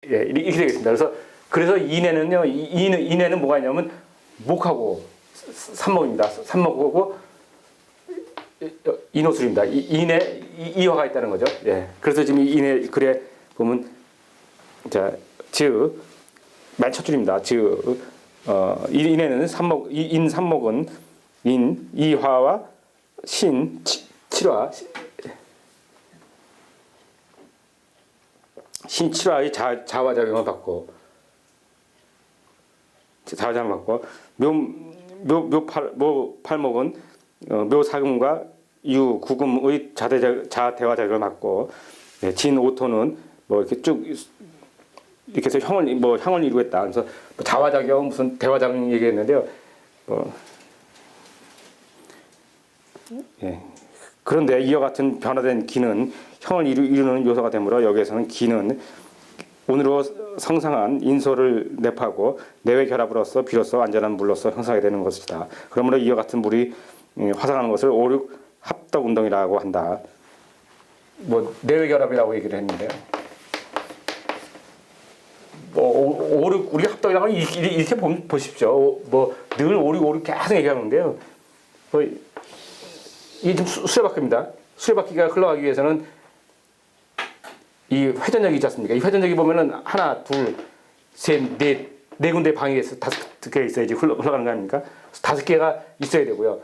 예, 이렇게 되겠습니다. 그래서 인해는요, 인해는 뭐가 있냐면 목하고 삼목입니다. 삼목하고 인호술입니다. 인해 이화가 있다는 거죠. 예. 그래서 지금 인해 글에 보면 자, 즉, 맨 첫 줄입니다. 즉, 인해는 삼목, 인 삼목은 인 이화와 신 칠화, 신 칠화의 자화작용을 받고 자화작용을 받고 묘팔목은 묘사금과 유 구금의 자대화작용을 받고 네, 진 오토는 뭐 이렇게 쭉 이렇게 해서 형을 이루겠다. 그래서 뭐 자화작용 무슨 대화작용 얘기했는데요. 예. 그런데 이와 같은 변화된 기는 형을 이루는 요소가 되므로 여기에서는 기는 운으로 성상한 인소를 내파고 내외 결합으로서 비로소 안전한 물로서 형성하게 되는 것이다. 그러므로 이와 같은 물이 화상하는 것을 오륙 합덕 운동이라고 한다. 뭐 내외 결합이라고 얘기를 했는데요. 오륙 우리 합덕이라고 이렇게 보십시오. 뭐 늘 오륙 계속 얘기하는데요. 이게 좀 수레바퀴입니다. 수레바퀴가 흘러가기 위해서는 이 회전력이 있지 않습니까? 이 회전력이 보면은 하나, 둘, 셋, 네 군데 방향에서 5개 있어야지 흘러가는 거 아닙니까? 5개가 있어야 되고요.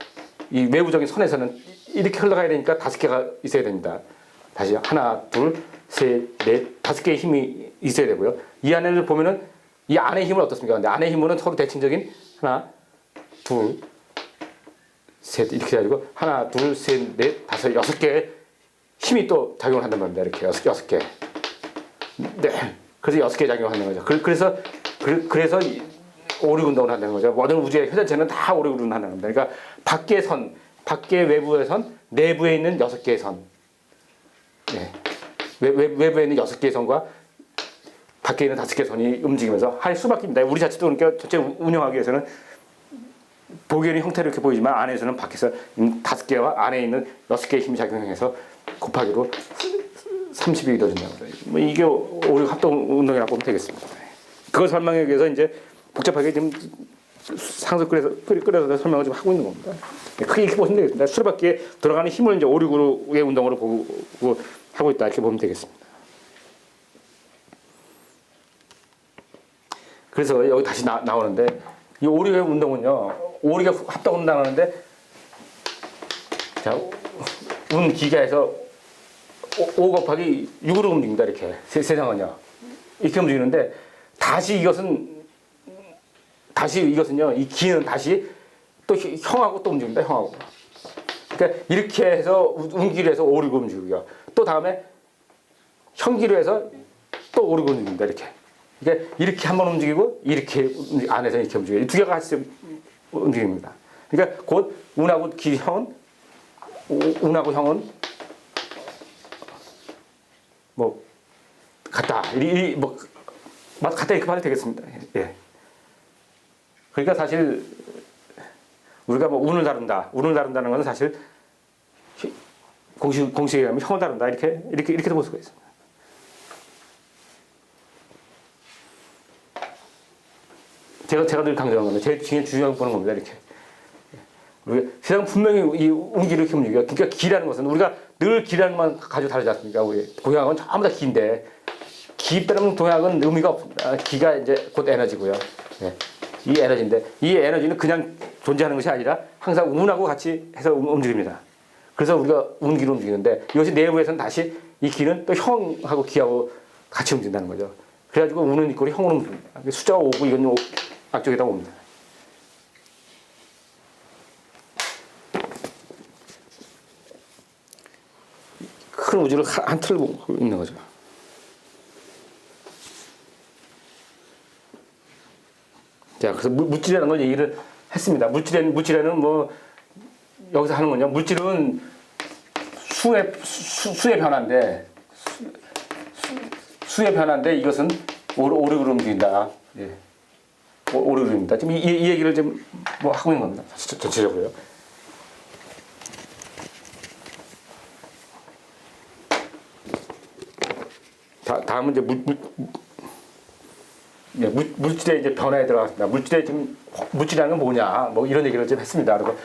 이 외부적인 선에서는 이렇게 흘러가야 되니까 5개가 있어야 됩니다. 다시 하나, 둘, 셋, 넷, 5개의 힘이 있어야 되고요. 이 안에를 보면은 이 안의 힘은 어떻습니까? 근데 안의 힘은 서로 대칭적인 하나, 둘, 셋 이렇게 해가지고 하나, 둘, 셋, 넷, 다섯, 6개의 힘이 또 작용을 한단 말입니다. 이렇게 6개. 네. 그래서 6개 작용하는 거죠. 그래서 오륙 운동을 한다는 거죠. 모든 우주의 회전체는 다 오륙 운동을 한다는 겁니다. 그러니까 밖의 선, 밖의 외부의 선, 내부에 있는 6개의 선. 네. 외부에 있는 6개의 선과 밖에 있는 5개의 선이 움직이면서 할 수밖에입니다. 우리 자체도 그러니까 전체 운영하기 위해서는 보기에는 형태로 이렇게 보이지만 안에서는 밖에서 5개와 안에 있는 6개의 힘이 작용해서 곱하기로 30이 이루어진다는 거예요. 뭐 이게 오륙 합동 운동이라고 보면 되겠습니다. 그걸 설명하기 위해서 이제 복잡하게 지금 상수 끓여서 설명을 좀 하고 있는 겁니다. 크게 이렇게 보시면 되겠습니다. 수레바퀴에 들어가는 힘을 이제 오륙의 운동으로 보고 하고 있다 이렇게 보면 되겠습니다. 그래서 여기 다시 나오는데 이 오륙의 운동은요, 오륙의 합동 운동을 하는데 자, 운 기계에서 5 곱하기 6으로 움직입니다. 이렇게 세상은요 이렇게 움직이는데 다시 이것은요 이 기는 다시 또 형하고 또 움직입니다. 형하고. 그러니까 이렇게 해서 운기로 해서 오륙을 움직이고요. 또 다음에 형기로 해서 또 오륙을 움직입니다. 이렇게. 그러니까 이렇게 한번 움직이고 이렇게 안에서 이렇게 움직여요. 이 2개가 같이 움직입니다. 그러니까 곧 운하고 형은 뭐 같다. 뭐 같다 이렇게 봐도 되겠습니다. 예. 그러니까 사실 우리가 뭐 운을 다룬다는 것은 사실 공식에 의하면 형을 다룬다 이렇게도 볼 수가 있습니다. 제가 늘 강조하는 겁니다. 제일 중요하게 보는 겁니다. 이렇게. 우리가 세상 분명히 이 운기를 이렇게 움직여요. 그러니까 기라는 것은 우리가 늘 기라는 것만 가지고 다르지 않습니까? 우리 동양은 전부 다 기인데 기 빼면 동양은 의미가 없습니다. 기가 이제 곧 에너지고요. 네. 이 에너지인데 이 에너지는 그냥 존재하는 것이 아니라 항상 운하고 같이 해서 움직입니다. 그래서 우리가 운기로 움직이는데 이것이 내부에서는 다시 이 기는 또 형하고 기하고 같이 움직인다는 거죠. 그래가지고 운은 있고 형으로 움직입니다. 숫자가 5고 이건 앞쪽에다 옵니다. 큰 우주를 한 틀을 보고 있는 거죠. 자, 그래서 물질이라는 걸 얘기를 했습니다. 물질에는 뭐 여기서 하는 건요. 물질은 수의 변화인데 수의 변화인데 이것은 오륙으로 움직인다. 예. 오륙으로 움직인다. 지금 이 얘기를 좀 뭐 하고 있는 겁니다. 전체적으로요. 다음은 이제 예, 물질의 이제 변화에 들어갔습니다. 물질이라는 건 뭐냐, 뭐 이런 얘기를 좀 했습니다. 그리고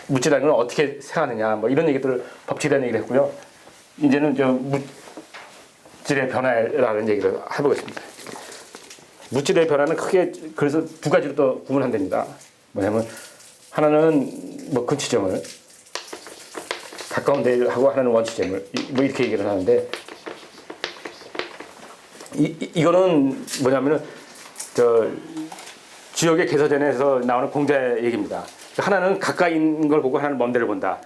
물질이라는 건 어떻게 생하느냐, 뭐 이런 얘기들을 법칙에 대한 얘기를 했고요. 이제는 물질의 변화라는 얘기를 해보겠습니다. 물질의 변화는 크게 그래서 두 가지로 또 구분한답니다. 뭐냐면 하나는 뭐 근치점을 가까운 데를 하고 하나는 원치점을 뭐 이렇게 얘기를 하는데 이거는 뭐냐면은 지역의 개서전에서 나오는 공자의 얘기입니다. 하나는 가까이 있는 걸 보고 하나는 먼 데를 본다.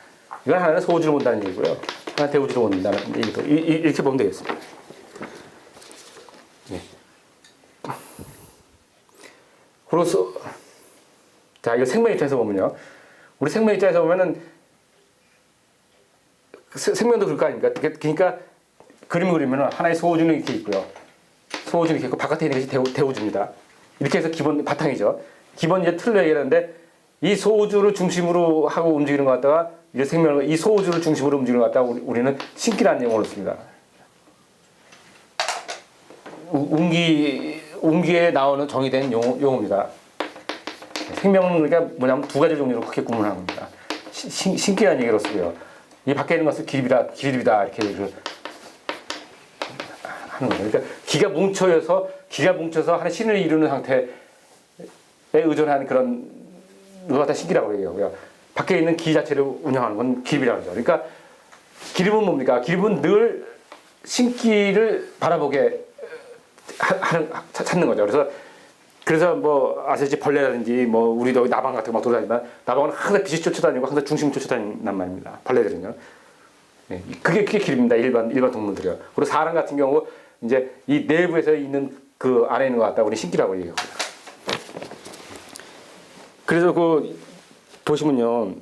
이건 하나는 소우주를 본다는 얘기고요. 하나는 대우주를 본다는 얘기도 이렇게 보면 되겠습니다. 예. 그래서 자 이거 생명 입장에서 보면요. 우리 생명 입장에서 보면은 생명도 그럴 거 아닙니까? 그러니까 그림을 그리면 하나의 소우주는 이렇게 있고요. 소우주는 이렇게 있고 바깥에 있는 것이 대우주입니다. 이렇게 해서 기본 바탕이죠. 기본 이제 틀로 얘기하는데 이 소우주를 중심으로 하고 움직이는 것 같다가 이제 생명을 이 소우주를 중심으로 움직이는 것 같다가 우리는 신기라는 용어를 씁니다. 운기에 나오는 정의된 용어입니다. 생명은 그러니까 뭐냐면 두 가지 종류로 크게 구분하는 겁니다. 신기라는 얘기로 쓰고요. 이 밖에 있는 것을 기립이다 이렇게 얘기를 하는 거예요. 그러니까 기가 뭉쳐서 하나의 신을 이루는 상태에 의존한 그런 것 같은 신기라고 얘기하고요. 밖에 있는 기 자체를 운영하는 건 기립이라고 하죠. 그러니까 기립은 뭡니까? 기립은 늘 신기를 바라보게 찾는 거죠. 그래서 뭐 아시지 벌레라든지 뭐 우리도 나방 같은 거 막 돌아다니지만 나방은 항상 빛이 쫓아다니고 항상 중심을 쫓아다닌단 말입니다. 벌레들은요. 네, 그게 기립입니다. 일반 동물들이요. 그리고 사람 같은 경우 이제 이 내부에서 있는 그 안에 있는 것 같다 우리 신기라고 얘기하고요. 그래서 보시면요,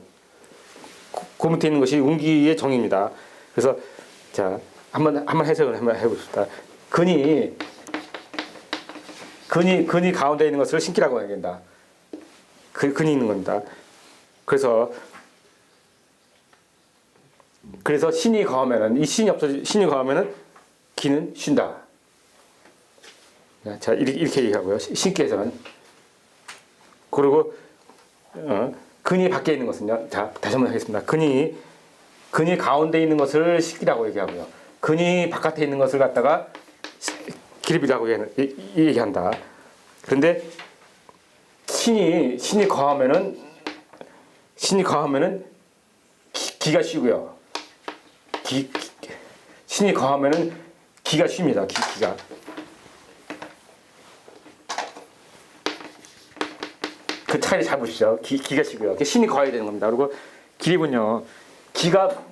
그 밑에 있는 것이 운기의 정의입니다. 그래서 자 한번 해석을 한번 해봅시다. 근이 가운데 있는 것을 신기라고 해야 된다. 근이 있는 겁니다. 그래서 신이 가하면은 신이 가하면은 기는 쉰다. 자 이렇게 얘기하고요. 신기에서는 그리고 근이 밖에 있는 것은요. 자 다시 한번 하겠습니다. 근이 가운데 있는 것을 신기라고 얘기하고요. 근이 바깥에 있는 것을 갖다가 기립이라고 얘기한다. 그런데 신이 거하면은 기가 쉬고요. 신이 거하면은 기가 쉽니다. 기가. 그 차이를 잘 보십시오. 기가 쉬고요. 신이 거해야 되는 겁니다. 그리고 기립은요. 기가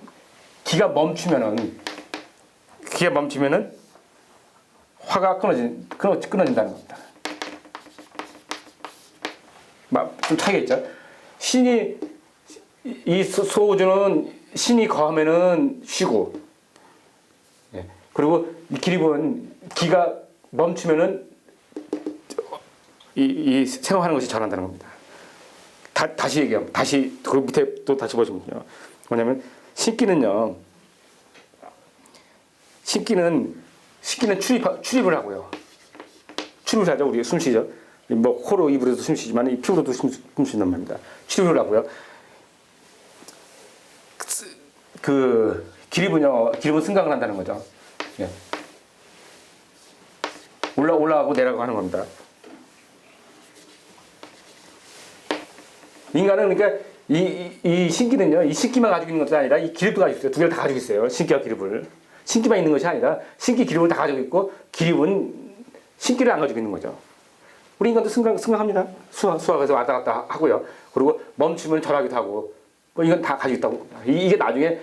멈추면은 화가 끊어진다는 겁니다. 좀 차이가 있죠. 이 소우주는 신이 거하면은 쉬고, 예. 그리고 이 기립은 기가 멈추면은 이 생각하는 것이 전한다는 겁니다. 다시 얘기하면 그 밑에 또 다시 보시면요. 뭐냐면 신기는 출입을 하고요. 출입을 하죠. 우리 숨 쉬죠. 뭐 코로 입으로도 숨 쉬지만 이 피부로도 숨 쉬는 말입니다. 출입을 하고요. 기립은 승강을 한다는 거죠. 예. 올라가고 내려가고 하는 겁니다. 인간은 그러니까 이 신기는요, 이 신기만 가지고 있는 것이 아니라 이 기립도 가지고 있어요. 두 개를 다 가지고 있어요. 신기와 기립을. 신기만 있는 것이 아니라 신기 기립을 다 가지고 있고 기립은 신기를 안 가지고 있는 거죠. 우리 인간도 승강합니다. 수학에서 왔다 갔다 하고요. 그리고 멈추면 절하기도 하고 뭐 이건 다 가지고 있다고. 이게 나중에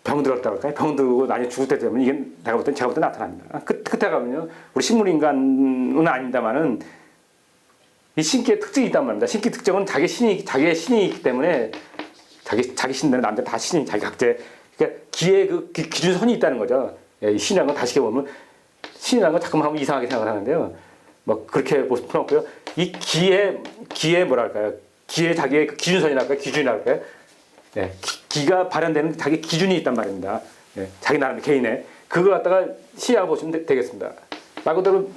병 들었다고 할까요? 병 들고 나중에 죽을 때 되면 이게 제가 볼 때 나타납니다. 그때 가면요, 우리 식물 인간은 아닙니다만은 이 신기의 특징이 있단 말입니다. 신기 특징은 자기의 신이 있기 때문에 자기 신들은 남들 다 신이 자기 각자 그러니까 기의 그 기준선이 있다는 거죠. 예, 이 신이라는 건 다시 보면 신이라는 건 자꾸만 하면 이상하게 생각을 하는데요. 뭐 그렇게 볼 필요 없고요. 이 기의 뭐랄까요? 기의 자기의 그 기준선이랄까요? 기준이랄까요? 예, 기가 발현되는 자기 기준이 있단 말입니다. 예, 자기 나름 개인의 그거 갖다가 시야 보시면 되겠습니다. 말 그대로